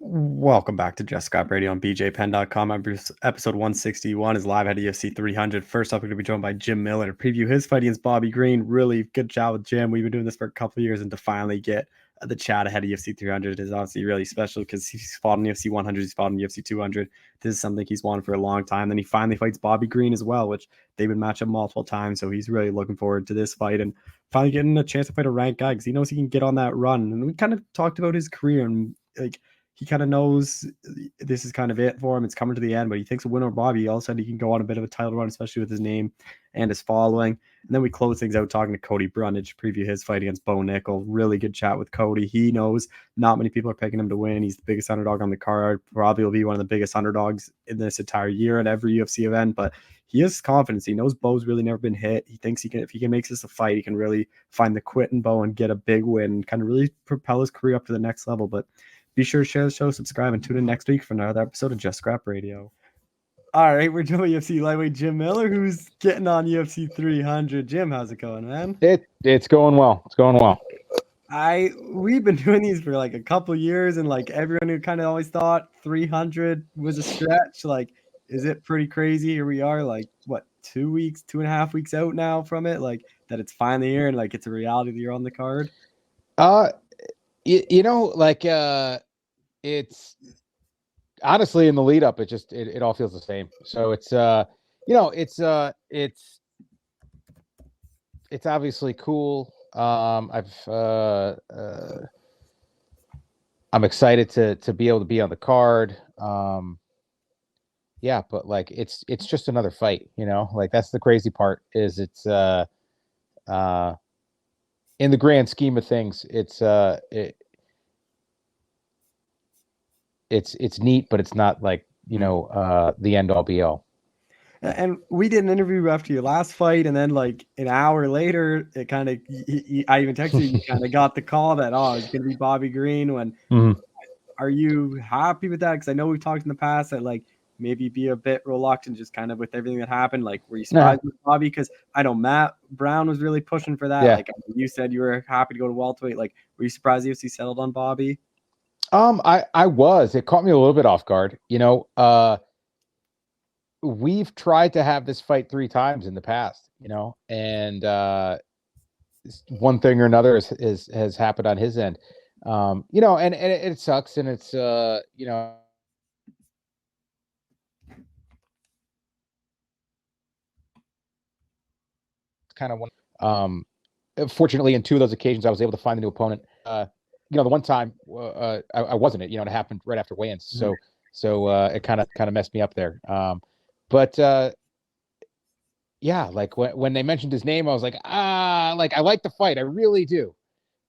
Welcome back to Just Scott Radio on BJPenn.com. Episode 161 is live at UFC 300. First up, we're going to be joined by Jim Miller to preview his fight against Bobby Green. Really good job with Jim. We've been doing this for a couple of years, and to finally get the chat ahead of UFC 300 is obviously really special because he's fought in UFC 100, he's fought in UFC 200. This is something he's wanted for a long time. Then he finally fights Bobby Green as well, which they've been matched up multiple times. So he's really looking forward to this fight and finally getting a chance to fight a ranked guy because he knows he can get on that run. And we kind of talked about his career and he kind of knows this is kind of it for him. It's coming to the end, but he thinks a winner of Bobby, all of a sudden he can go on a bit of a title run, especially with his name and his following. And then we close things out talking to Cody Brundage, preview his fight against Bo Nickel. Really good chat with Cody. He knows not many people are picking him to win. He's the biggest underdog on the card. Probably will be one of the biggest underdogs in this entire year at every UFC event, but he has confidence. He knows Bo's really never been hit. He thinks he can, if he can make this a fight, he can really find the quit in Bo and get a big win and kind of really propel his career up to the next level. But be sure to share the show, subscribe, and tune in next week for another episode of Just Scrap Radio. All right, we're doing UFC lightweight Jim Miller, who's getting on UFC 300. Jim, how's it going, man? It's going well. It's going well. We've been doing these for like a couple years, and like everyone who kind of always thought 300 was a stretch. Like, is it pretty crazy? Here we are, like what, 2.5 weeks out now from it, like that it's finally here and like it's a reality that you're on the card. It's honestly in the lead up, it all feels the same. So it's obviously cool. I'm excited to be able to be on the card. Yeah, but like it's just another fight, like that's the crazy part is it's in the grand scheme of things, it's neat, but it's not like, the end all be all. And we did an interview after your last fight, and then like an hour later, it kind of I even texted you, kind of got the call that it's going to be Bobby Green. When Are you happy with that? Because I know we've talked in the past that like maybe be a bit reluctant just kind of with everything that happened. Like, were you surprised with Bobby? Because I know Matt Brown was really pushing for that. Yeah. Like you said, you were happy to go to welterweight. Like, were you surprised the UFC settled on Bobby? I was. It caught me a little bit off guard. We've tried to have this fight 3 times in the past, and one thing or another has happened on his end. And it sucks, and it's kind of one. Fortunately, in 2 of those occasions, I was able to find a new opponent. The one time I wasn't it. It happened right after weigh-ins, so it kind of messed me up there. But yeah, like when they mentioned his name, I was like, like I like the fight, I really do.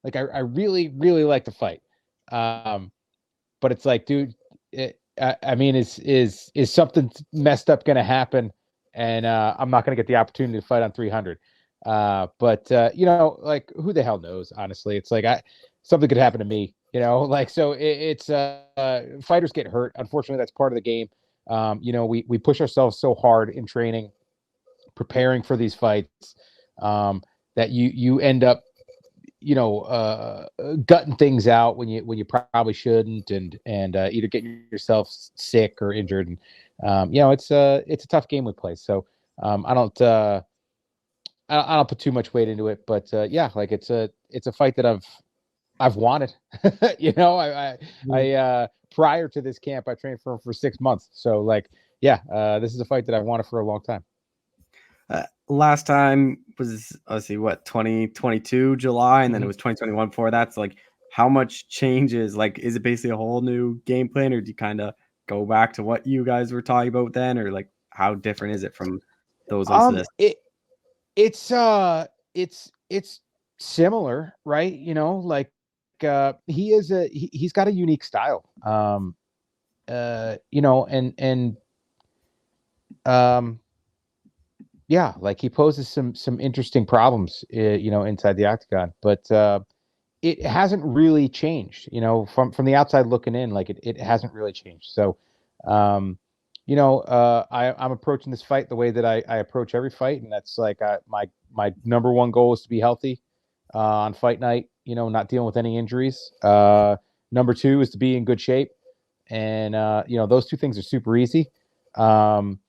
Like I really really like the fight. But it's like, dude, I mean, is something messed up going to happen? And I'm not going to get the opportunity to fight on 300. But like who the hell knows? Honestly, it's like something could happen to me. Like so it's fighters get hurt. Unfortunately, that's part of the game. We push ourselves so hard in training, preparing for these fights, that you end up, gutting things out when you probably shouldn't, and either getting yourself sick or injured. And it's a tough game we play. So I don't put too much weight into it, but yeah, like it's a fight that I've wanted. I prior to this camp, I trained for 6 months. So like, yeah, this is a fight that I've wanted for a long time. Last time was, let's see, what, 2022 July, and then it was 2021 before that. So like, how much changes? Like, is it basically a whole new game plan, or do you kind of go back to what you guys were talking about then, or like how different is it from those ones to this? It's similar, right? Like he's got a unique style. Yeah, like he poses some interesting problems, inside the octagon, but it hasn't really changed, from the outside looking in, like it hasn't really changed. So, I'm approaching this fight the way that I approach every fight. And that's like, my number one goal is to be healthy, on fight night, not dealing with any injuries. Number 2 is to be in good shape. and those two things are super easy. And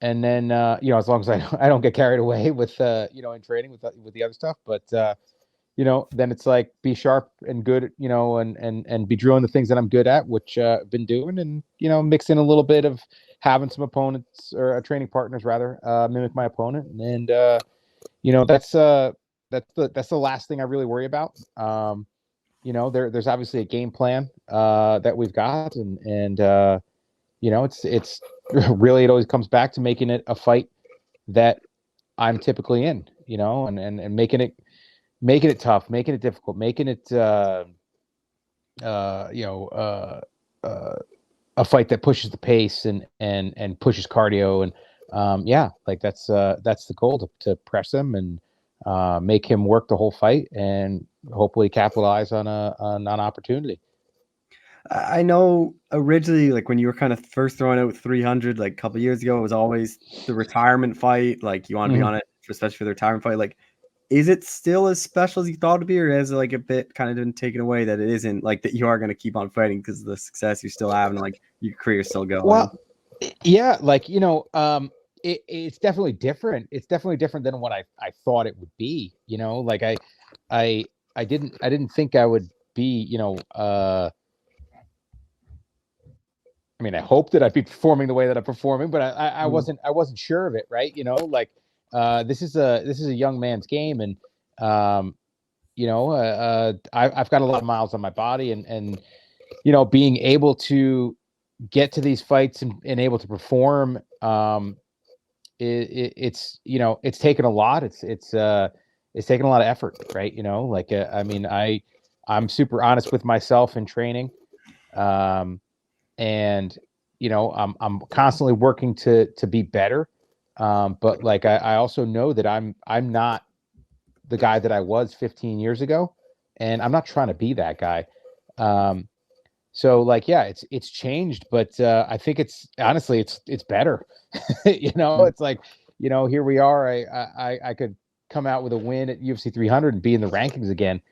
then as long as I don't get carried away with in training with the other stuff, but then it's like be sharp and good, and be drilling the things that I'm good at, which I've been doing, and mix in a little bit of having some opponents or training partners rather mimic my opponent, and that's the last thing I really worry about. There's obviously a game plan that we've got, and it's really, it always comes back to making it a fight that I'm typically in, and making it tough, making it difficult, making it a fight that pushes the pace and pushes cardio, and that's the goal, to press him and make him work the whole fight and hopefully capitalize on an opportunity. I know originally, like when you were kind of first throwing out 300, like a couple of years ago, it was always the retirement fight. Like you want to be on it, especially for the retirement fight. Like, is it still as special as you thought it'd be, or has it like a bit kind of been taken away that it isn't, like that you are going to keep on fighting because of the success you're still having, like your career's still going? Well, yeah, like it's definitely different. It's definitely different than what I thought it would be. Like I didn't think I would be. I mean, I hope that I'd be performing the way that I'm performing, but I wasn't sure of it, right? This is a young man's game, and I've got a lot of miles on my body, and being able to get to these fights and able to perform, it's taken a lot. It's taken a lot of effort, right? I'm super honest with myself in training. And I'm constantly working to be better, but like I also know that I'm not the guy that I was 15 years ago, and I'm not trying to be that guy. So like, yeah, it's changed, but I think it's honestly it's better. It's like, here we are. I could come out with a win at UFC 300 and be in the rankings again,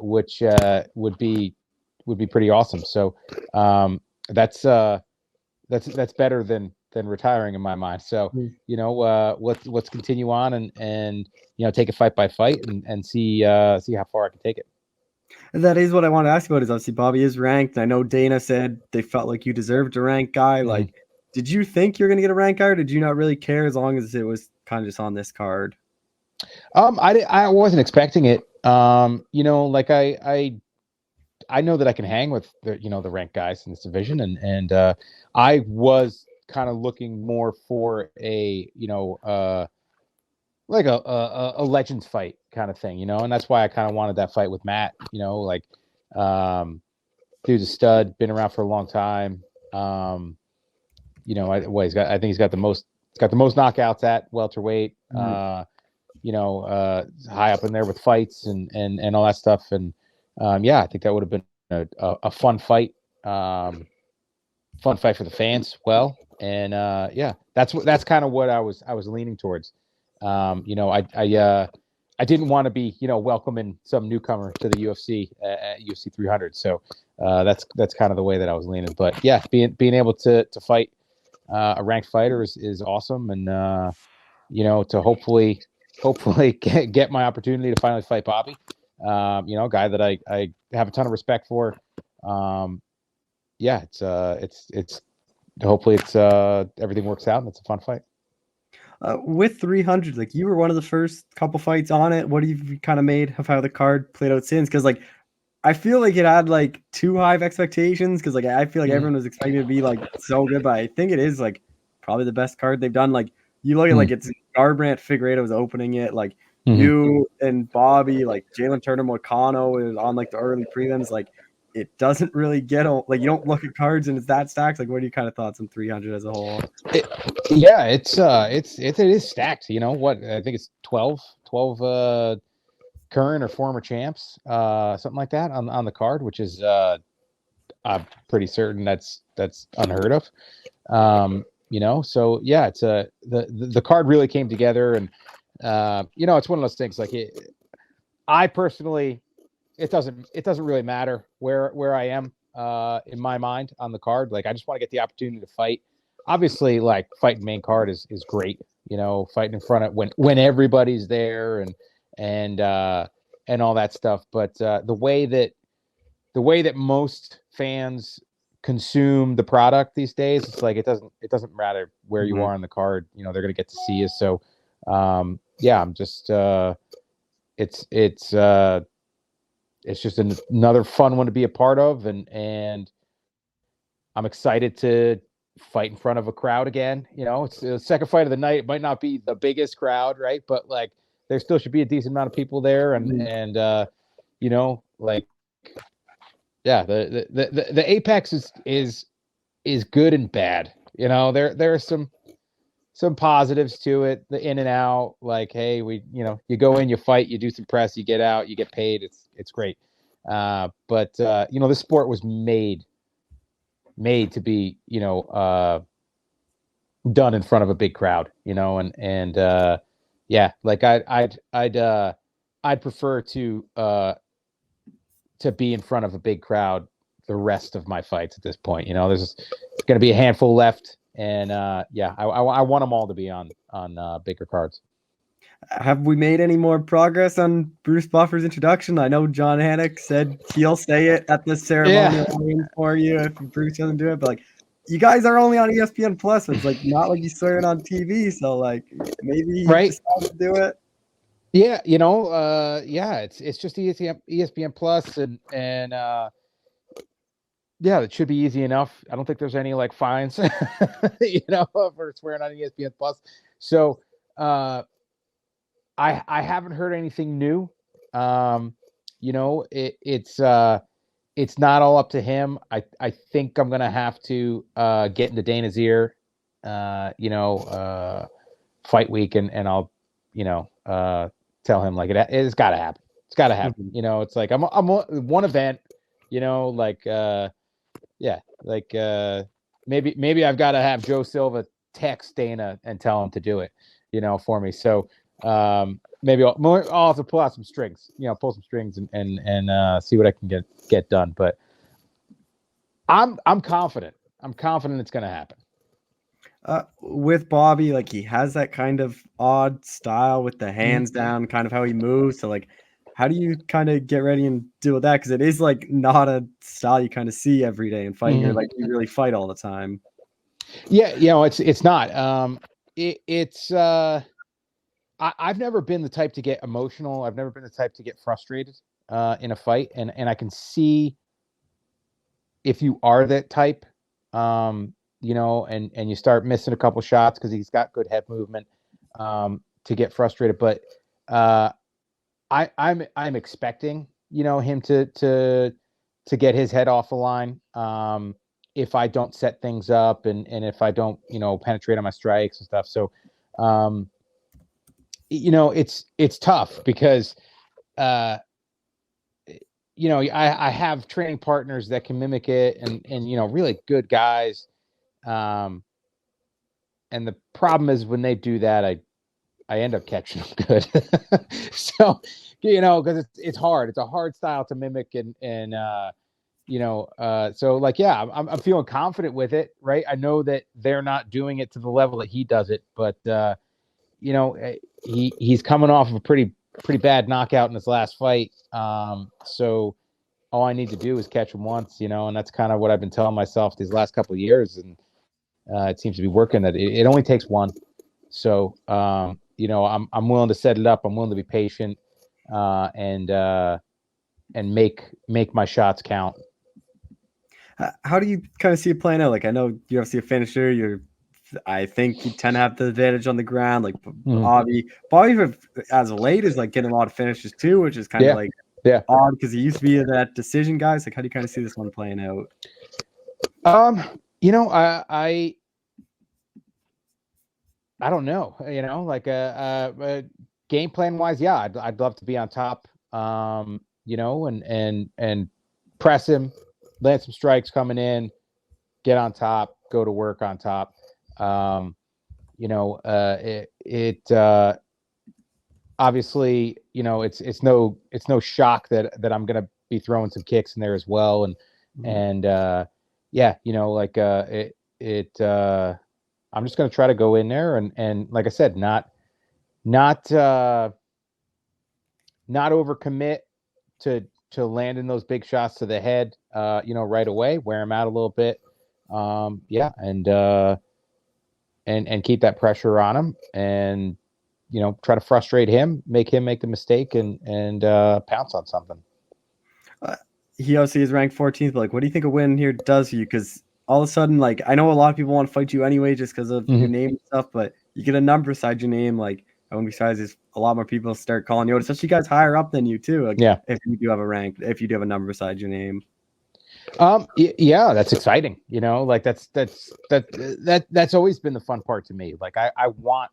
which would be pretty awesome. So that's better than retiring in my mind. So let's continue on and take it fight by fight and see how far I can take it. That is what I want to ask about. Is obviously Bobby is ranked. I know Dana said they felt like you deserved a ranked guy. Like, did you think you're going to get a ranked guy, or did you not really care as long as it was kind of just on this card? I wasn't expecting it. Like I know that I can hang with the ranked guys in this division, and I was kind of looking more for a like a legends fight kind of thing, and that's why I kind of wanted that fight with Matt. Dude's a stud, been around for a long time. I think he's got the most knockouts at welterweight. High up in there with fights and all that stuff, and I think that would have been a fun fight. Fun fight for the fans. Well, and that's kind of what I was leaning towards. I didn't want to be welcoming some newcomer to the UFC at UFC 300. So that's kind of the way that I was leaning. But yeah, being able to fight a ranked fighter is awesome, and to hopefully get my opportunity to finally fight Bobby. A guy that I have a ton of respect for. It's hopefully everything works out and it's a fun fight. With 300, like you were one of the first couple fights on it. What have you kind of made of how the card played out since? Because like I feel like it had like too high of expectations, because like I feel like everyone was expecting it to be like so good, but I think it is like probably the best card they've done. Like you look at like it's Garbrandt Figueiredo was opening it, like you and Bobby, like Jalen Turner Moicano is on like the early prelims. Like it doesn't really get like you don't look at cards and it's that stacked. Like what are your kind of thoughts on 300 as a whole? It is stacked. What I think it's 12 current or former champs, something like that on the card, which is I'm pretty certain that's unheard of. So yeah, it's the card really came together, and it's one of those things. Like I personally, it doesn't really matter where I am. in my mind on the card. Like, I just want to get the opportunity to fight. Obviously, like, fighting main card is great. You know, fighting in front of when everybody's there and all that stuff. But the way that most fans consume the product these days, it's like it doesn't matter where you are on the card. You know, they're gonna get to see you. So yeah, I'm just it's just another fun one to be a part of, and I'm excited to fight in front of a crowd again. You know, it's the second fight of the night. It might not be the biggest crowd, right? But like, there still should be a decent amount of people there, and you know, like, yeah, the Apex is good and bad. You know, there are some positives to it. The in and out, like, hey, you go in, you fight, you do some press, you get out, you get paid. It's great. But you know, this sport was made to be, you know, done in front of a big crowd, you know, and yeah, like I'd prefer to be in front of a big crowd the rest of my fights at this point. You know, there's going to be a handful left, and yeah, I want them all to be on bigger cards. Have we made any more progress on Bruce Buffer's introduction? I know John Hannock said he'll say it at the ceremonial for you if Bruce doesn't do it, but like, you guys are only on ESPN Plus. It's like not like you saw it on TV, so like maybe he decided to do it. Yeah, you know, yeah, it's just ESPN Plus, and yeah, it should be easy enough. I don't think there's any like fines, you know, for swearing on ESPN Plus. So I haven't heard anything new. You know, it's not all up to him. I think I'm gonna have to get into Dana's ear, you know, fight week, and I'll, you know, tell him like it's got to happen. It's got to happen. You know, it's like I'm one event. You know, like yeah, like maybe I've got to have Joe Silva text Dana and tell him to do it. You know, for me. So maybe I'll have to pull out some strings. You know, pull some strings and see what I can get done. But I'm confident. I'm confident it's going to happen. With Bobby, like, he has that kind of odd style with the hands down, kind of how he moves. So like, how do you kind of get ready and deal with that? Because it is like not a style you kind of see every day in fighting. You're like, you really fight all the time. Yeah, you know, it's not. I've never been the type to get emotional. I've never been the type to get frustrated in a fight, and I can see if you are that type. You know, and you start missing a couple shots because he's got good head movement to get frustrated. But I'm expecting, you know, him to get his head off the line if I don't set things up and if I don't, you know, penetrate on my strikes and stuff. So you know, it's tough because you know, I have training partners that can mimic it and you know, really good guys. And the problem is when they do that, I end up catching them good. So, you know, because it's hard. It's a hard style to mimic, and you know, so like, yeah, I'm feeling confident with it, right? I know that they're not doing it to the level that he does it, but you know, he's coming off of a pretty bad knockout in his last fight. So all I need to do is catch him once, you know, and that's kind of what I've been telling myself these last couple of years, and it seems to be working. That it only takes one. So you know, I'm willing to set it up. I'm willing to be patient and make my shots count. How do you kind of see it playing out? Like, I know you're obviously a finisher. I think you tend to have the advantage on the ground. Like Bobby as of late is like getting a lot of finishes too, which is kind of like odd because he used to be that decision guy. So like, how do you kind of see this one playing out? You know, I don't know. You know, like game plan wise, yeah, I'd love to be on top. You know, and press him, land some strikes coming in, get on top, go to work on top. You know, it obviously, you know, it's no shock that I'm gonna be throwing some kicks in there as well, and And yeah, you know, like I'm just going to try to go in there and like I said, not overcommit to landing those big shots to the head, you know, right away, wear him out a little bit. Yeah. And keep that pressure on him and, you know, try to frustrate him make the mistake and pounce on something. He obviously is ranked 14th, but like, what do you think a win here does for you? Because all of a sudden, like, I know a lot of people want to fight you anyway just because of your name and stuff, but you get a number beside your name, like, I wouldn't be surprised if a lot more people start calling you out, especially guys higher up than you too. Like, Yeah. if you do have a rank, if you do have a number beside your name. Yeah, that's exciting. You know, like that's always been the fun part to me. Like I want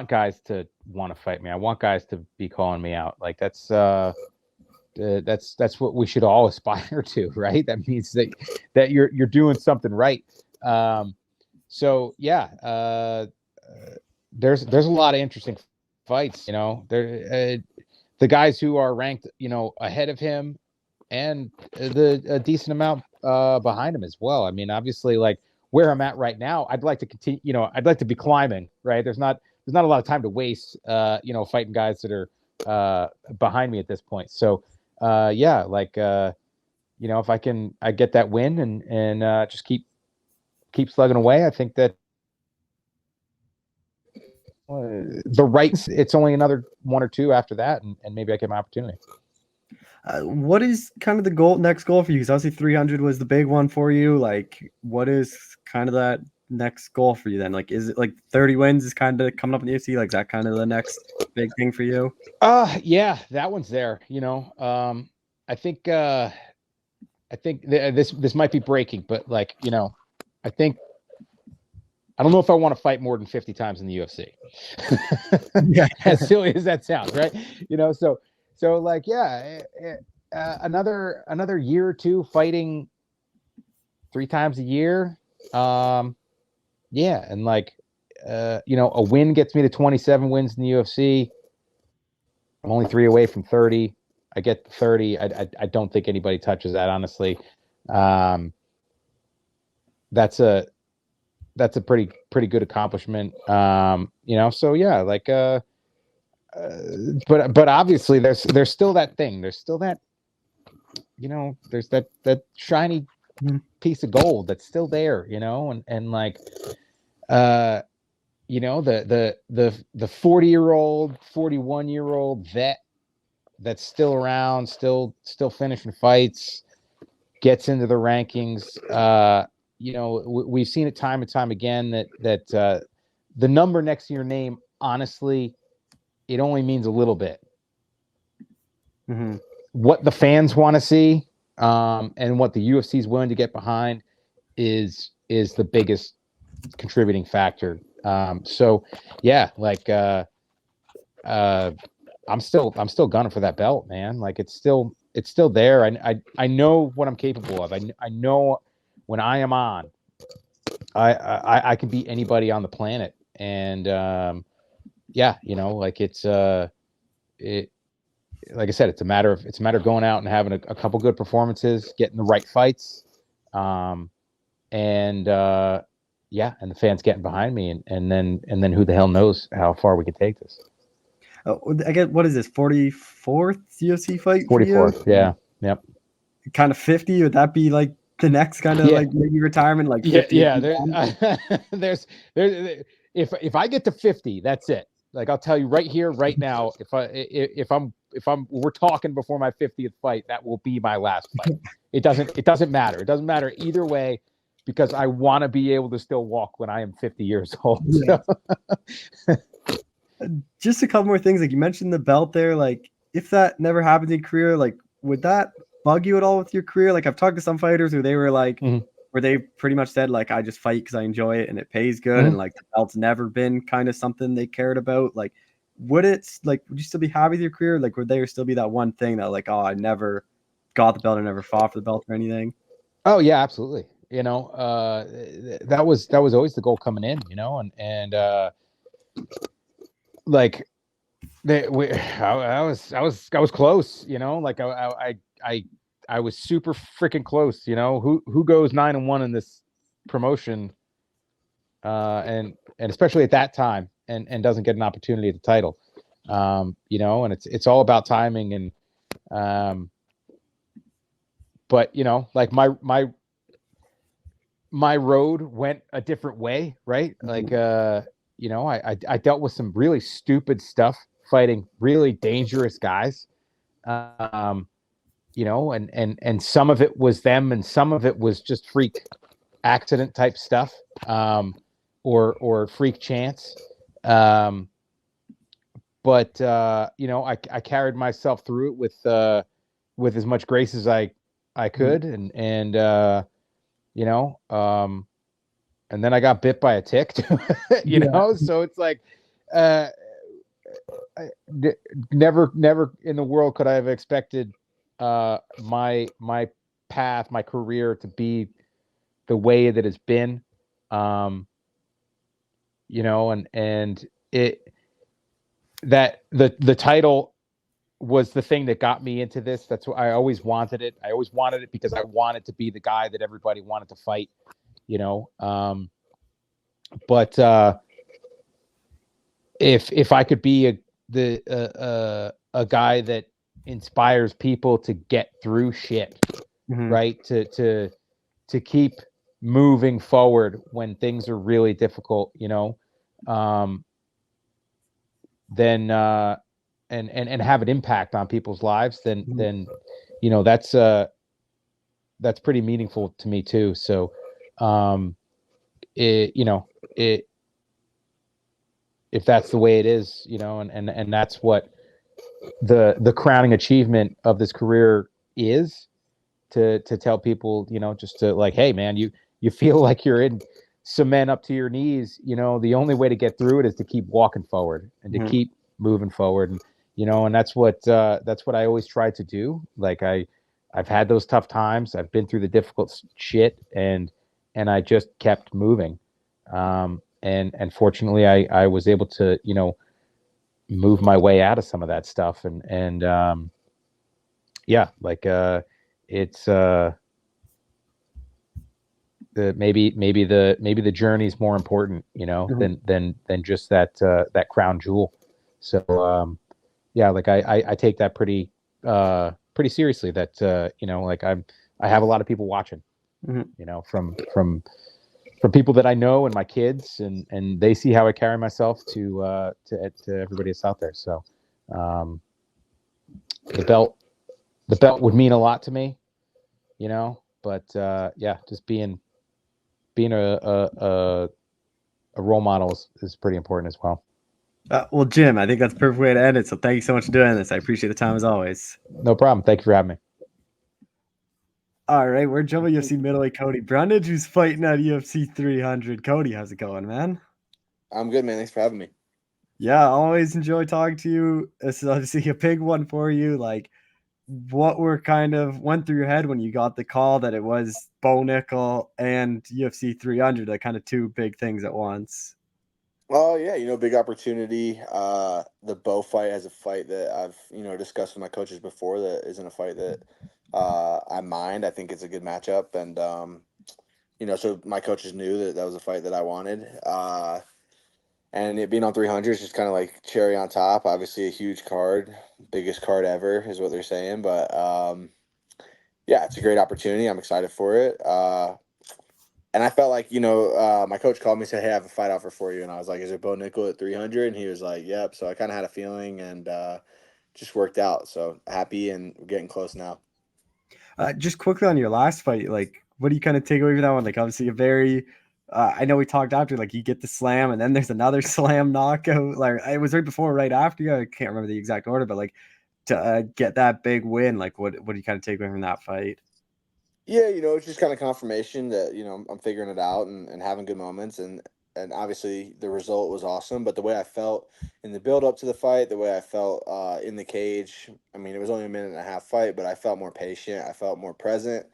guys to want to fight me. I want guys to be calling me out. Like that's what we should all aspire to, right? That means that you're doing something right. So yeah, there's a lot of interesting fights. You know, the guys who are ranked, you know, ahead of him, and a decent amount behind him as well. I mean, obviously, like where I'm at right now, I'd like to continue. You know, I'd like to be climbing. Right? There's not a lot of time to waste. You know, fighting guys that are behind me at this point. So yeah, like you know, if I get that win and just keep slugging away, I think that the rights. It's only another one or two after that, and maybe I get my opportunity. What is kind of the next goal for you? Because obviously 300 was the big one for you. Like, what is kind of that next goal for you then? Like, is it like 30 wins is kind of coming up in the UFC? Like, is that kind of the next big thing for you? Yeah, that one's there. You know, I think this might be breaking, but like, you know, I don't know if I want to fight more than 50 times in the UFC. Yeah, as silly as that sounds, right? You know, so like, yeah, another year or two fighting 3 times a year. Yeah, and like, you know, a win gets me to 27 wins in the UFC. I'm only 3 away from 30. I get 30. I don't think anybody touches that, honestly. That's a pretty good accomplishment. You know, so yeah, like but obviously there's still that thing. There's still that, you know, there's that shiny piece of gold that's still there, you know, and like you know, the 40-year-old, 41-year-old vet that's still around, still finishing fights, gets into the rankings. You know, we've seen it time and time again that the number next to your name, honestly, it only means a little bit. Mm-hmm. What the fans want to see, and what the UFC is willing to get behind is the biggest contributing factor. So yeah, like I'm still gunning for that belt, man. Like it's still there. I know what I'm capable of. I know when I am on, I can beat anybody on the planet. And yeah, you know, like it's like I said, it's a matter of going out and having a couple good performances, getting the right fights, and yeah, and the fans getting behind me, and then who the hell knows how far we can take this. I guess, what is this, 44th UFC fight? 44th, yeah, yep. Kind of 50. Would that be like the next kind of like maybe retirement? Like 50? Yeah. There's if I get to 50, that's it. Like I'll tell you right here, right now, if we're talking before my 50th fight, that will be my last fight. It doesn't matter. It doesn't matter either way, because I want to be able to still walk when I am 50 years old. Yeah. So. Just a couple more things. Like you mentioned the belt there. Like if that never happens in career, like would that bug you at all with your career? Like I've talked to some fighters who they were like, where they pretty much said like, I just fight because I enjoy it and it pays good, and like the belt's never been kind of something they cared about. Like, would you still be happy with your career? Like, would there still be that one thing that like, oh, I never got the belt or never fought for the belt or anything? Oh yeah, absolutely. You know, that was always the goal coming in. You know, and like I was close. You know, like I was super freaking close. You know, who goes 9-1 in this promotion, and especially at that time, and doesn't get an opportunity at the title. You know, and it's all about timing. And but you know, like my road went a different way, right? Like you know, I dealt with some really stupid stuff fighting really dangerous guys. Um, you know, and some of it was them, and some of it was just freak accident type stuff, or freak chance. But you know, I carried myself through it with as much grace as I could, and you know, and then I got bit by a tick, you Yeah. know. So it's like, uh, never in the world could I have expected my path, my career to be the way that it's been. You know, and it that the title was the thing that got me into this. That's what I always wanted it. I always wanted it because I wanted to be the guy that everybody wanted to fight, you know. But if I could be a guy that inspires people to get through shit, Mhm. right? To keep moving forward when things are really difficult, you know, then and have an impact on people's lives, then you know, that's pretty meaningful to me too. So it, you know, it if that's the way it is, you know, and that's what the crowning achievement of this career is, to tell people, you know, just to like, hey man, you feel like you're in cement up to your knees, you know, the only way to get through it is to keep walking forward and to keep moving forward. And you know, and that's what I always try to do. Like I've had those tough times, I've been through the difficult shit, and I just kept moving. And fortunately I was able to, you know, move my way out of some of that stuff. And yeah, like it's maybe the journey is more important, you know, Mhm. than just that crown jewel. So yeah, like I take that pretty seriously, that you know, like I have a lot of people watching, Mhm. you know, from people that I know and my kids, and they see how I carry myself to everybody that's out there. So um, the belt would mean a lot to me, you know. But yeah, just being a role model is pretty important as well. Well, Jim, I think that's the perfect way to end it. So thank you so much for doing this. I appreciate the time as always. No problem. Thank you for having me. All right, we're jumping UFC middleweight Cody Brundage, who's fighting at UFC 300. Cody, how's it going, man? I'm good, man. Thanks for having me. Yeah, always enjoy talking to you. This is obviously a big one for you. Like, what were kind of went through your head when you got the call that it was Bo Nickel and UFC 300, like kind of two big things at once? Oh yeah, big opportunity. The Bo fight as a fight that I've discussed with my coaches before. That isn't a fight that I mind. I think it's a good matchup, and so my coaches knew that that was a fight that I wanted. And it being on 300 is just kind of like cherry on top. Obviously, a huge card, biggest card ever, is what they're saying. But yeah, it's a great opportunity. I'm excited for it. And I felt like, my coach called me and said, "Hey, I have a fight offer for you." And I was like, "Is it Bo Nickel at 300?" And he was like, "Yep." So I kind of had a feeling, and just worked out. So happy, and we're getting close now. Just quickly on your last fight, like, what do you kind of take away from that one? Like, obviously, a very, I know we talked after, like, you get the slam, and then there's another slam knockout. Like, it was right before, or right after you. I can't remember the exact order, but like, to get that big win, like, what do you kind of take away from that fight? Yeah, it's just kind of confirmation that I'm figuring it out, and having good moments, and obviously the result was awesome. But the way I felt in the build up to the fight, the way I felt in the cage, I mean, it was only a minute and a half fight, but I felt more patient, I felt more present,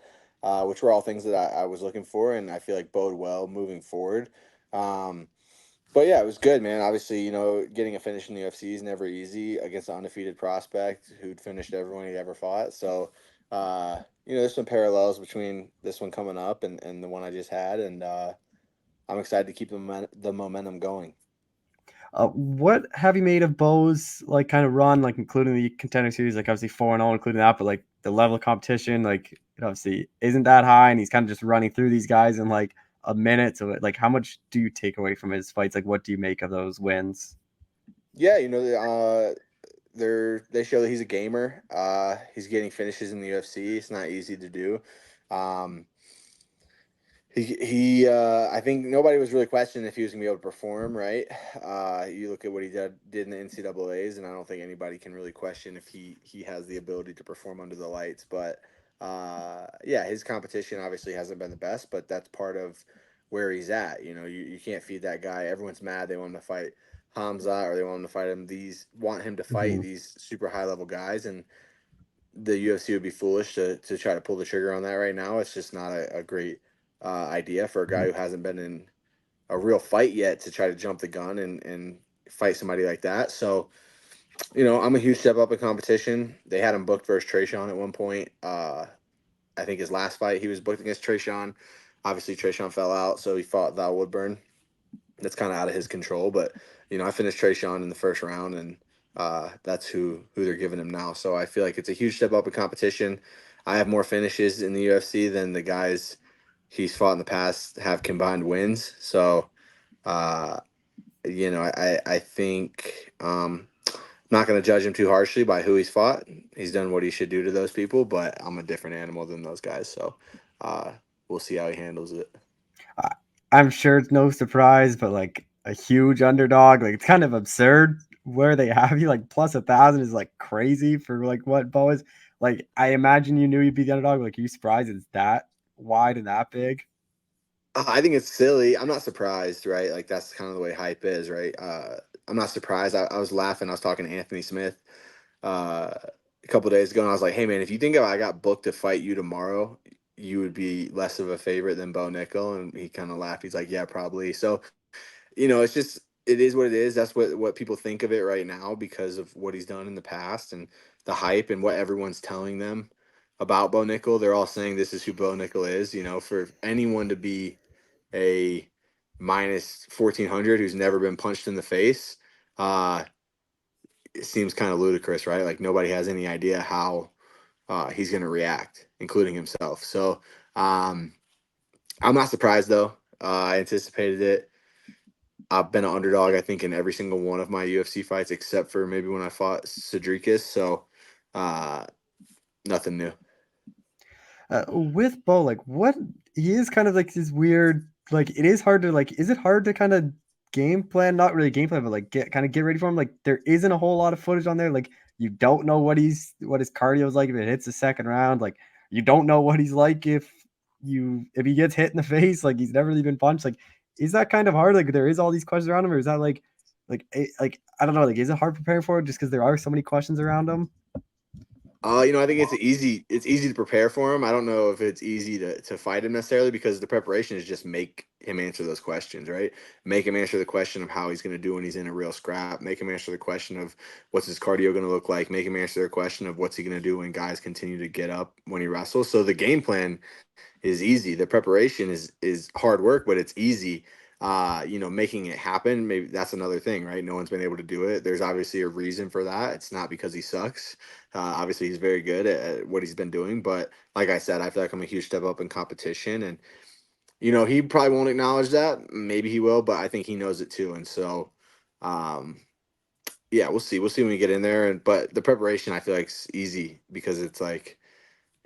which were all things that I was looking for, and I feel like bode well moving forward. Um, but yeah, it was good, man. Obviously, getting a finish in the UFC is never easy against an undefeated prospect who'd finished everyone he'd ever fought. So there's some parallels between this one coming up and the one I just had, and I'm excited to keep the momentum going. What have you made of Bo's like kind of run, like including the contender series, like obviously 4-0, including that, but like the level of competition, like it obviously isn't that high, and he's kind of just running through these guys in like a minute. So like, how much do you take away from his fights? Like, what do you make of those wins? Yeah, they show that he's a gamer. He's getting finishes in the UFC. It's not easy to do. Um, I think nobody was really questioning if he was gonna be able to perform, right? You look at what he did in the NCAA's, and I don't think anybody can really question if he has the ability to perform under the lights. But yeah, his competition obviously hasn't been the best, but that's part of where he's at. You can't feed that guy. Everyone's mad. They want him to fight Hamza, or they want him to fight him. These want him to fight Mm-hmm. these super high level guys, and the UFC would be foolish to try to pull the trigger on that right now. It's just not a great idea for a guy who hasn't been in a real fight yet to try to jump the gun and fight somebody like that. So, I'm a huge step up in competition. They had him booked versus Trayshawn at one point. I think his last fight, he was booked against Trayshawn. Obviously, Trayshawn fell out, so he fought Val Woodburn. That's kind of out of his control. But I finished Trayshawn in the first round, and that's who they're giving him now. So I feel like it's a huge step up in competition. I have more finishes in the UFC than the guys he's fought in the past have combined wins. So uh, I think not going to judge him too harshly by who he's fought. He's done what he should do to those people, but I'm a different animal than those guys. So uh, we'll see how he handles it. I, I'm sure it's no surprise, but like a huge underdog, like it's kind of absurd where they have you like plus 1,000 is like crazy for like what Bo is. Like I imagine you knew you'd be the underdog. Like, are you surprised it's that wide and that big? I think it's silly. I'm not surprised, right? Like that's kind of the way hype is, right? I'm not surprised. I was laughing. I was talking to Anthony Smith a couple days ago, and I was like, "Hey, man, if you think I got booked to fight you tomorrow, you would be less of a favorite than Bo Nickel." And he kind of laughed. He's like, "Yeah, probably." So it's just it is what it is. That's what people think of it right now because of what he's done in the past and the hype and what everyone's telling them about Bo Nickel. They're all saying this is who Bo Nickel is. For anyone to be a minus 1400 who's never been punched in the face, uh, it seems kind of ludicrous, right? Like nobody has any idea how he's going to react, including himself. So um, I'm not surprised though. I anticipated it. I've been an underdog, I think, in every single one of my UFC fights, except for maybe when I fought Cedricus. So, uh, nothing new. With Bo, like what he is kind of like this weird, like it is hard to like, is it hard to kind of game plan? Not really game plan, but like get ready for him. Like there isn't a whole lot of footage on there. Like you don't know what his cardio is like if it hits the second round. Like you don't know what he's like if he gets hit in the face. Like he's never really been punched. Like is that kind of hard? Like there is all these questions around him, or is that like I don't know. Like is it hard preparing for it just because there are so many questions around him? I think it's easy to prepare for him. I don't know if it's easy to fight him necessarily because the preparation is just make him answer those questions, right? Make him answer the question of how he's going to do when he's in a real scrap. Make him answer the question of what's his cardio going to look like. Make him answer the question of what's he going to do when guys continue to get up when he wrestles. So the game plan is easy. The preparation is hard work, but it's easy. Making it happen, maybe that's another thing, right? No one's been able to do it. There's obviously a reason for that. It's not because he sucks. Obviously, he's very good at what he's been doing. But like I said, I feel like I'm a huge step up in competition, and he probably won't acknowledge that. Maybe he will, but I think he knows it too. And so, um, yeah, we'll see. We'll see when we get in there. And but the preparation, I feel like, is easy because it's like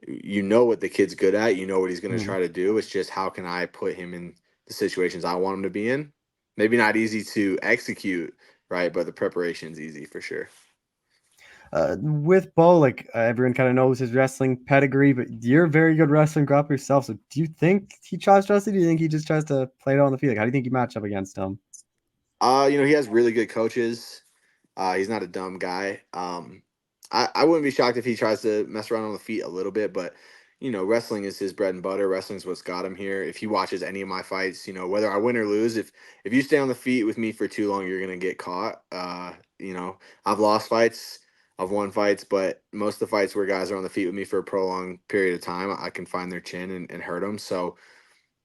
what the kid's good at, what he's going to Mhm. try to do. It's just how can I put him in the situations I want him to be in? Maybe not easy to execute, right? But the preparation's easy for sure. With Bo, like everyone kind of knows his wrestling pedigree, but you're a very good wrestling grappler yourself. So do you think he tries to wrestle? Do you think he just tries to play it on the field? Like, how do you think you match up against him? He has really good coaches. He's not a dumb guy. I wouldn't be shocked if he tries to mess around on the feet a little bit, but wrestling is his bread and butter. Wrestling's what's got him here. If he watches any of my fights, whether I win or lose, if you stay on the feet with me for too long, you're gonna get caught. I've lost fights. I've won fights, but most of the fights where guys are on the feet with me for a prolonged period of time, I can find their chin and hurt them. So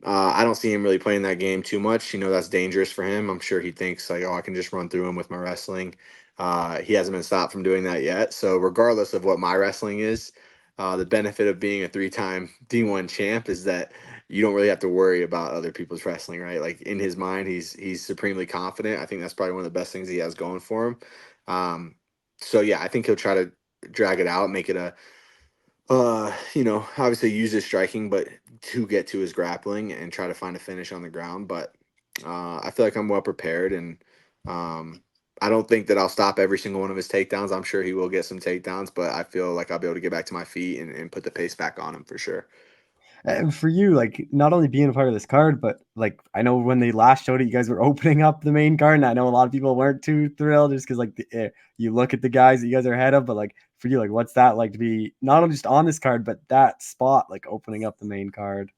I don't see him really playing that game too much. That's dangerous for him. I'm sure he thinks like, oh, I can just run through him with my wrestling. He hasn't been stopped from doing that yet. So regardless of what my wrestling is, the benefit of being a three-time D1 champ is that you don't really have to worry about other people's wrestling, right? Like in his mind, he's supremely confident. I think that's probably one of the best things he has going for him. So yeah, I think he'll try to drag it out, make it a obviously use his striking, but to get to his grappling and try to find a finish on the ground. But I feel like I'm well prepared, and I don't think that I'll stop every single one of his takedowns. I'm sure he will get some takedowns, but I feel like I'll be able to get back to my feet and put the pace back on him for sure. And for you, like not only being a part of this card, but like I know when they last showed it, you guys were opening up the main card, and I know a lot of people weren't too thrilled just because like you look at the guys that you guys are ahead of, but like for you, like what's that like to be not only just on this card, but that spot like opening up the main card?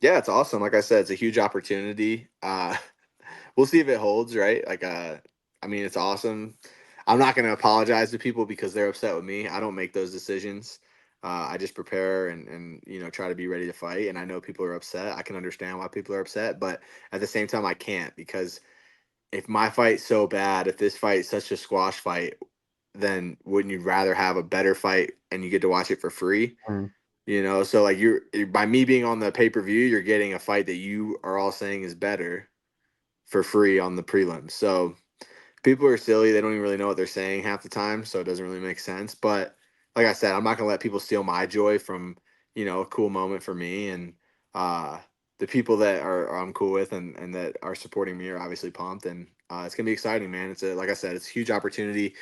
Yeah, it's awesome. Like I said, it's a huge opportunity. We'll see if it holds, right? Like, I mean, it's awesome. I'm not going to apologize to people because they're upset with me. I don't make those decisions. I just prepare and try to be ready to fight. And I know people are upset. I can understand why people are upset, but at the same time, I can't because if my fight's so bad, if this fight's such a squash fight, then wouldn't you rather have a better fight and you get to watch it for free? Mm. So like by me being on the pay-per-view, you're getting a fight that you are all saying is better for free on the prelims. So people are silly. They don't even really know what they're saying half the time. So it doesn't really make sense. But like I said, I'm not going to let people steal my joy from, a cool moment for me. And uh, the people that I'm cool with and that are supporting me are obviously pumped. And it's going to be exciting, man. Like I said, it's a huge opportunity,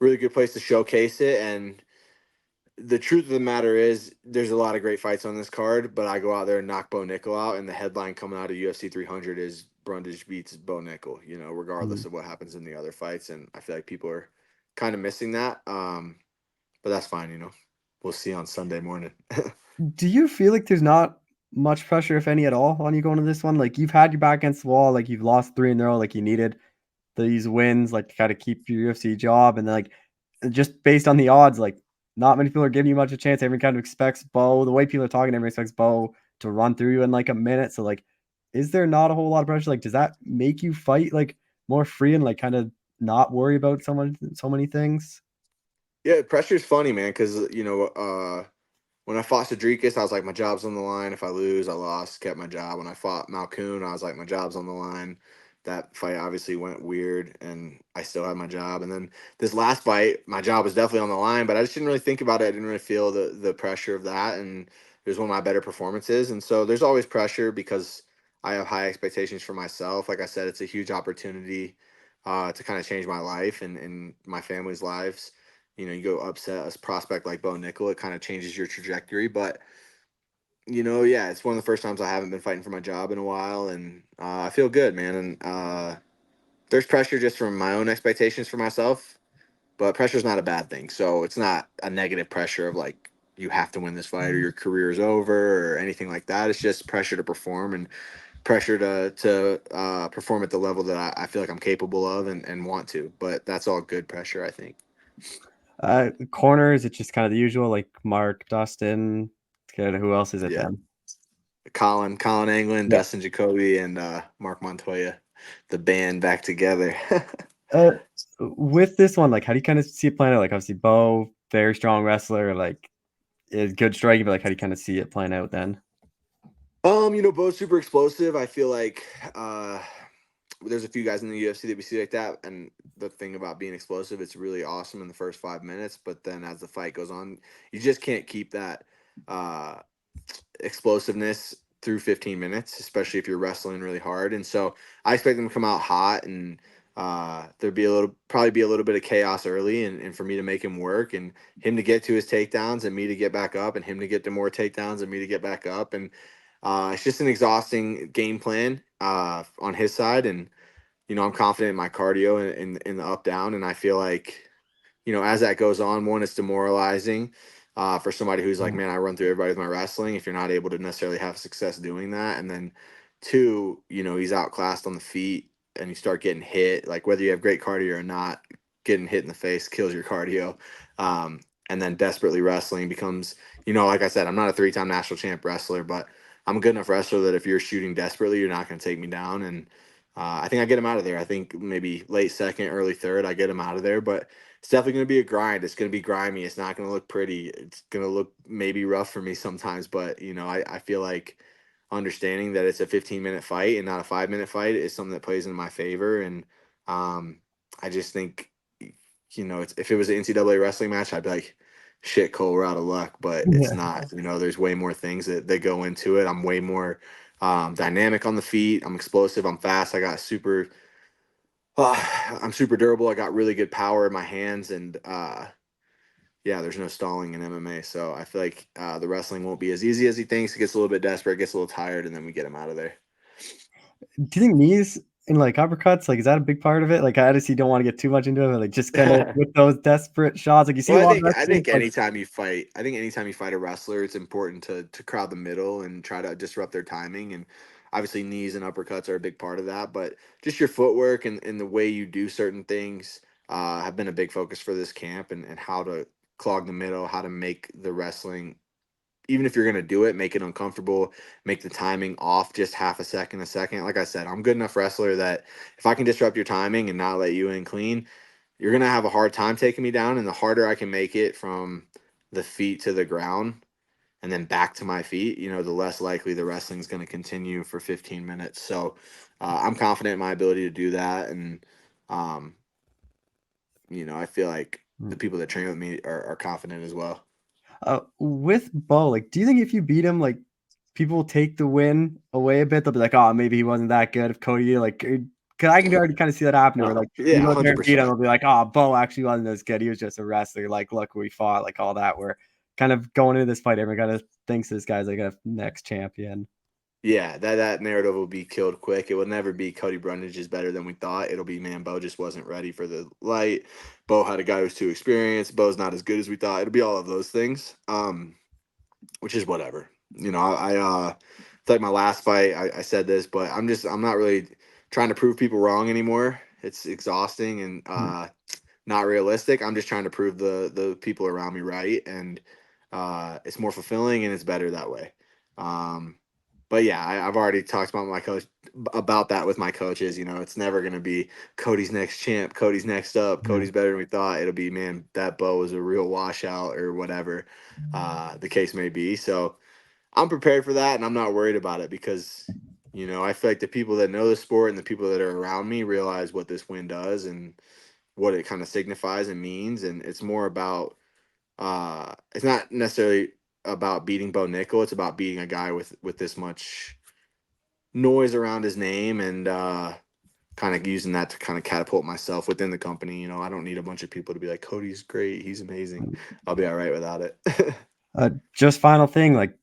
really good place to showcase it. And the truth of the matter is there's a lot of great fights on this card, but I go out there and knock Bo Nickel out, and the headline coming out of UFC 300 is Brundage beats Bo Nickel, regardless Mm. of what happens in the other fights. And I feel like people are kind of missing that. But that's fine, we'll see on Sunday morning. Do you feel like there's not much pressure, if any at all, on you going to this one? Like you've had your back against the wall, like you've lost 3 in a row, like you needed these wins, like to kind of keep your UFC job, and then like just based on the odds, like not many people are giving you much of a chance. Everyone kind of expects Bo, the way people are talking, everyone expects Bo to run through you in like a minute. So like, is there not a whole lot of pressure? Like, does that make you fight like more free and like kind of not worry about so many things? Yeah, pressure's funny, man, because when I fought Cedricus, I was like, my job's on the line. If I lose, I lost, kept my job. When I fought Malkoon, I was like, my job's on the line. That fight obviously went weird, and I still had my job. And then this last fight, my job was definitely on the line, but I just didn't really think about it. I didn't really feel the pressure of that, and it was one of my better performances. And so there's always pressure because I have high expectations for myself. Like I said, it's a huge opportunity to kind of change my life and my family's lives. You go upset a prospect like Bo Nickel, it kind of changes your trajectory. But yeah, it's one of the first times I haven't been fighting for my job in a while, and I feel good, man. And there's pressure just from my own expectations for myself, but pressure's not a bad thing. So it's not a negative pressure of like you have to win this fight or your career is over or anything like that. It's just pressure to perform and pressure to perform at the level that I feel like I'm capable of and want to. But that's all good pressure, I think. Corners, it's just kind of the usual, like Mark, Dustin. Kind of who else is it Yeah. then? Colin Anglin, Yeah. Dustin Jacoby, and Mark Montoya, the band back together. Uh, with this one, like, how do you kind of see it playing out? Like, obviously, Bo, very strong wrestler, like, is good striking, but like, how do you kind of see it playing out then? Both super explosive. I feel like there's a few guys in the UFC that we see like that, and the thing about being explosive, it's really awesome in the first 5 minutes, but then as the fight goes on, you just can't keep that uh, explosiveness through 15 minutes, especially if you're wrestling really hard. And so I expect them to come out hot and there'd be probably be a little bit of chaos early and for me to make him work and him to get to his takedowns and me to get back up and him to get to more takedowns and me to get back up. And it's just an exhausting game plan on his side. And, I'm confident in my cardio and in the up down. And I feel like, as that goes on, one, it's demoralizing for somebody who's like, Mm. man, I run through everybody with my wrestling. If you're not able to necessarily have success doing that, and then two, he's outclassed on the feet, and you start getting hit. Like whether you have great cardio or not, getting hit in the face kills your cardio. And then desperately wrestling becomes, like I said, I'm not a 3-time national champ wrestler, but I'm a good enough wrestler that if you're shooting desperately, you're not going to take me down. And I think I get him out of there. I think maybe late second, early third, I get him out of there. But it's definitely going to be a grind. It's going to be grimy. It's not going to look pretty. It's going to look maybe rough for me sometimes. But, I feel like understanding that it's a 15-minute fight and not a 5-minute fight is something that plays in my favor. And I just think, if it was an NCAA wrestling match, I'd be like, shit, Cole, we're out of luck. But it's Yeah. not. There's way more things that go into it. I'm way more dynamic on the feet. I'm explosive. I'm fast. I'm super durable. I got really good power in my hands, and yeah, there's no stalling in MMA. So I feel like the wrestling won't be as easy as he thinks. He gets a little bit desperate, gets a little tired, and then we get him out of there. Do you think knees and like uppercuts, like, is that a big part of it? Like, obviously, you don't want to get too much into it, but like just kind of with those desperate shots, like you see Well, a I lot of think wrestlers, like, anytime you fight a wrestler, it's important to crowd the middle and try to disrupt their timing. And obviously, knees and uppercuts are a big part of that. But just your footwork and the way you do certain things have been a big focus for this camp, and how to clog the middle, how to make the wrestling, even if you're going to do it, make it uncomfortable, make the timing off just half a second. Like I said, I'm a good enough wrestler that if I can disrupt your timing and not let you in clean, you're going to have a hard time taking me down. And the harder I can make it from the feet to the ground and then back to my feet, the less likely the wrestling's going to continue for 15 minutes. So I'm confident in my ability to do that. And, um, I feel like the people that train with me are confident as well. with Bo, like, do you think if you beat him, like, people will take the win away a bit? They'll be like, oh, maybe he wasn't that good. If Cody, like, because I can already kind of see that happening where, like, you Yeah, go there and beat him, 100%. they'll be like, oh, Bo actually wasn't as good. He was just a wrestler. Like, look, we fought, like, all that. Where kind of going into this fight, everyone kind of thinks this guy's like a next champion. Yeah, that narrative will be killed quick. It will never be Cody Brundage is better than we thought. It'll be, man, Bo just wasn't ready for the light. Bo had a guy who's too experienced. Bo's not as good as we thought. It'll be all of those things, which is whatever. I feel like my last fight, I said this, but I'm not really trying to prove people wrong anymore. It's exhausting and not realistic. I'm just trying to prove the people around me right, and it's more fulfilling and it's better that way. But yeah, I've already talked about my coach about that with my coaches. It's never gonna be Cody's next champ, Cody's next up, Yeah. Cody's better than we thought. It'll be, man, that Bo was a real washout or whatever the case may be. So I'm prepared for that, and I'm not worried about it because I feel like the people that know the sport and the people that are around me realize what this win does and what it kind of signifies and means. And it's more about it's not necessarily about beating Bo Nickel. It's about beating a guy with this much noise around his name, and kind of using that to kind of catapult myself within the company. I don't need a bunch of people to be like, Cody's great, he's amazing. I'll be all right without it. Just final thing, like,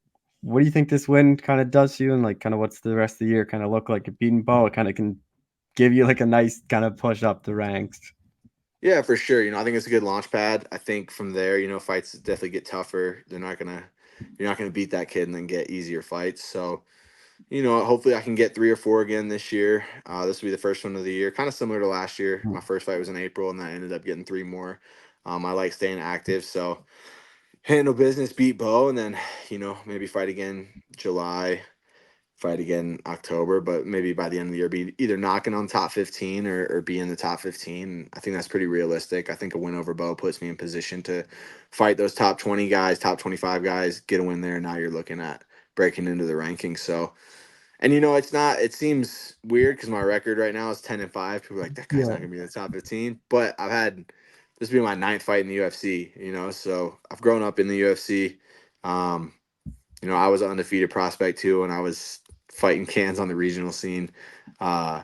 what do you think this win kind of does to you, and like, kind of what's the rest of the year kind of look like? If beating Bo, it kind of can give you like a nice kind of push up the ranks. Yeah, for sure. I think it's a good launch pad. I think from there, fights definitely get tougher. You're not gonna beat that kid and then get easier fights. So, hopefully I can get 3 or 4 again this year. This will be the first one of the year, kind of similar to last year. My first fight was in April, and I ended up getting 3 more. I like staying active, so handle business, beat Bo, and then maybe fight again July, fight again October, but maybe by the end of the year be either knocking on top 15 or be in the top 15. I think that's pretty realistic. I think a win over Bo puts me in position to fight those top 20 guys, top 25 guys, get a win there. Now you're looking at breaking into the rankings. So, and it's not, it seems weird because my record right now is 10-5. People are like, that guy's Yeah. not gonna be in the top 15. But this will be my 9th fight in the UFC, so I've grown up in the UFC. Um, I was an undefeated prospect too, and I was fighting cans on the regional scene. Uh,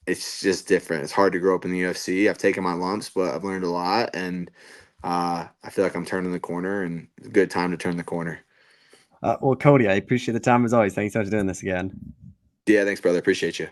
it's just different. It's hard to grow up in the UFC. I've taken my lumps, but I've learned a lot, and I feel like I'm turning the corner, and it's a good time to turn the corner. Well, Cody, I appreciate the time as always. Thanks so much for doing this again. Yeah, thanks, brother. Appreciate you.